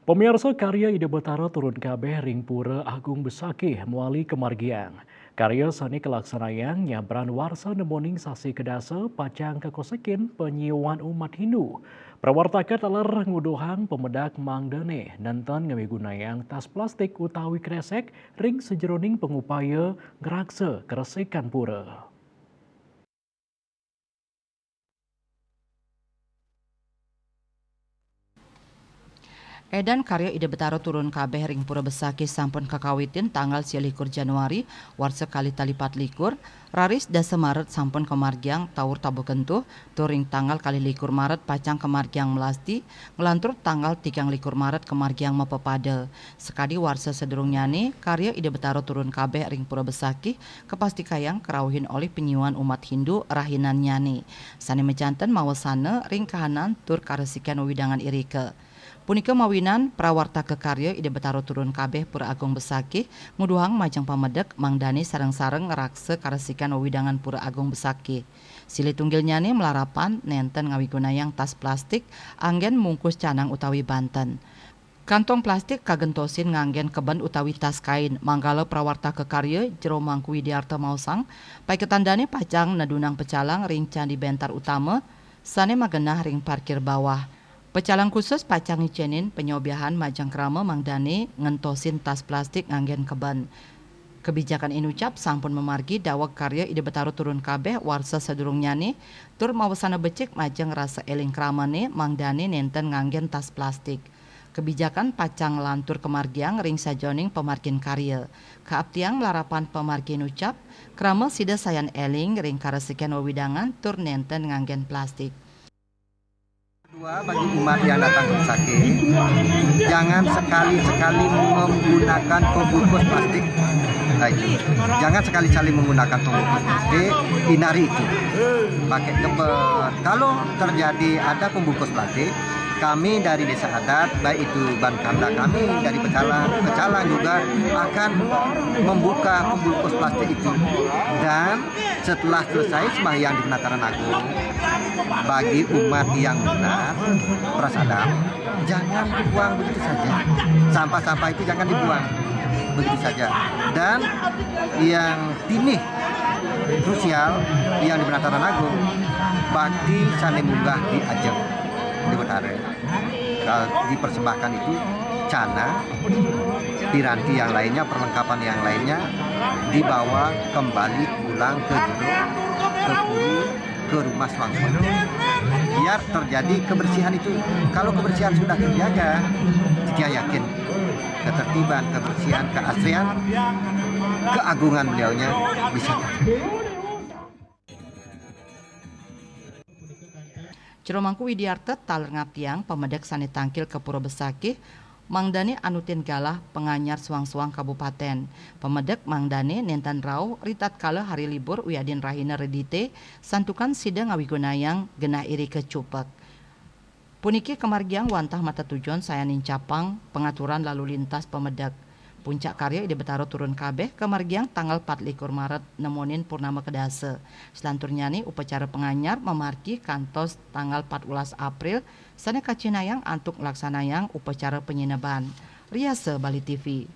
Pemirsa karya Ide Betara turun kabeh ring pura Agung Besakih muali kemargian. Karya sani kelaksanayang nyabran warsa nemoning sasi kedasa pacang kekosekin penyiuan umat Hindu. Prawartakan teler nguduhang pemedak mangdane nonton ngamigunayang tas plastik utawi kresek ring sejeroning pengupaya ngerakse keresikan pura. Edan karya Ide Betara turun kabeh ring pura Besakih sampun kakawitin tanggal 21 Januari warsa kali talipat likur raris dasa Maret sampun kemargiang taur tabu kentuh turing tanggal kali likur Maret pacang kemargiang melasti ngelantur tanggal 3 Maret kemargiang mapepade sekadi warsa sederung nyane karya Ide Betara turun kabeh ring pura Besakih kepasti kayang kerawuhin oleh penyuan umat Hindu rahinan nyane sane mejanten mawasana ring kahanan tur karesikan widangan irike. Punika mawinan prawarta kekarya Ide Betara turun kabeh pura Agung Besakih nguduhang majang pamedek mangdani sareng-sareng ngerakse karesikan wewidangan pura Agung Besakih. Sili tunggil nyane melarapan nenten ngawigunayang tas plastik anggen mungkus canang utawi banten. Kantong plastik kagentosin nganggen keben utawi tas kain manggala prawarta kekarya jero Mangku Widiarto Mausang pai ketandane pacang nadunang pecalang ring candi bentar utama sane magenah ring parkir bawah. Pecalang khusus pacang icenin penyobiahan majang krama mangdane ngentosin tas plastik nganggen keban. Kebijakan inucap sampun memargi dawag karya Ide Betara turun kabeh warsa sedurung nyane tur mawasana becik majang rasa eling kramane mangdane nenten nganggen tas plastik. Kebijakan pacang lantur kemargiang ring sajoning pemargin karya. Kaaptiang melarapan pemargin ucap krama sida sayan eling ring karesikan wewidangan tur nenten nganggen plastik. Kedua, bagi umat yang datang ke Besakih, jangan sekali-sekali menggunakan pembungkus plastik. Jangan sekali-sekali menggunakan pembungkus plastik, hindari itu. Pakai kebet. Kalau terjadi ada pembungkus plastik, kami dari desa adat, baik itu Bankanda kami dari Pecalang juga akan membuka pembungkus plastik itu. Dan setelah selesai sembahyang di Penataran Agung, bagi umat yang benar, prasadam, jangan dibuang begitu saja. Sampah-sampah itu jangan dibuang begitu saja. Dan yang ini krusial yang di Penataran Agung, bakti sane munggah di Ajeng di Betara. Dipersembahkan itu cana, piranti yang lainnya, perlengkapan yang lainnya dibawa kembali pulang ke Jero, ke Puri, ke rumah Swangkon. Biar terjadi kebersihan itu. Kalau kebersihan sudah terjaga, dia yakin ketertiban, kebersihan, keasrian, keagungan beliaunya bisa terjadi. Jero Mangku Widiarto taler ngaptiang pemedek sane tangkil ke Pura Besakih mangdane anutin galah penganyar suang-suang kabupaten. Pemedek mangdane nenten rau ritat kala hari libur uyadin rahina redite santukan sida ngawigunayang genah iri kecupek. Puniki kemargiang wantah mata tujuan sayanin capang pengaturan lalu lintas pemedek. Puncak karya Ide Betara turun kabeh kemargiang tanggal 24 Maret nemonin purnama kedase. Selantur nyani upacara penganyar memargi kantos tanggal 14 April sana kacinayang antuk laksanayang upacara penyineban. Riase Bali TV.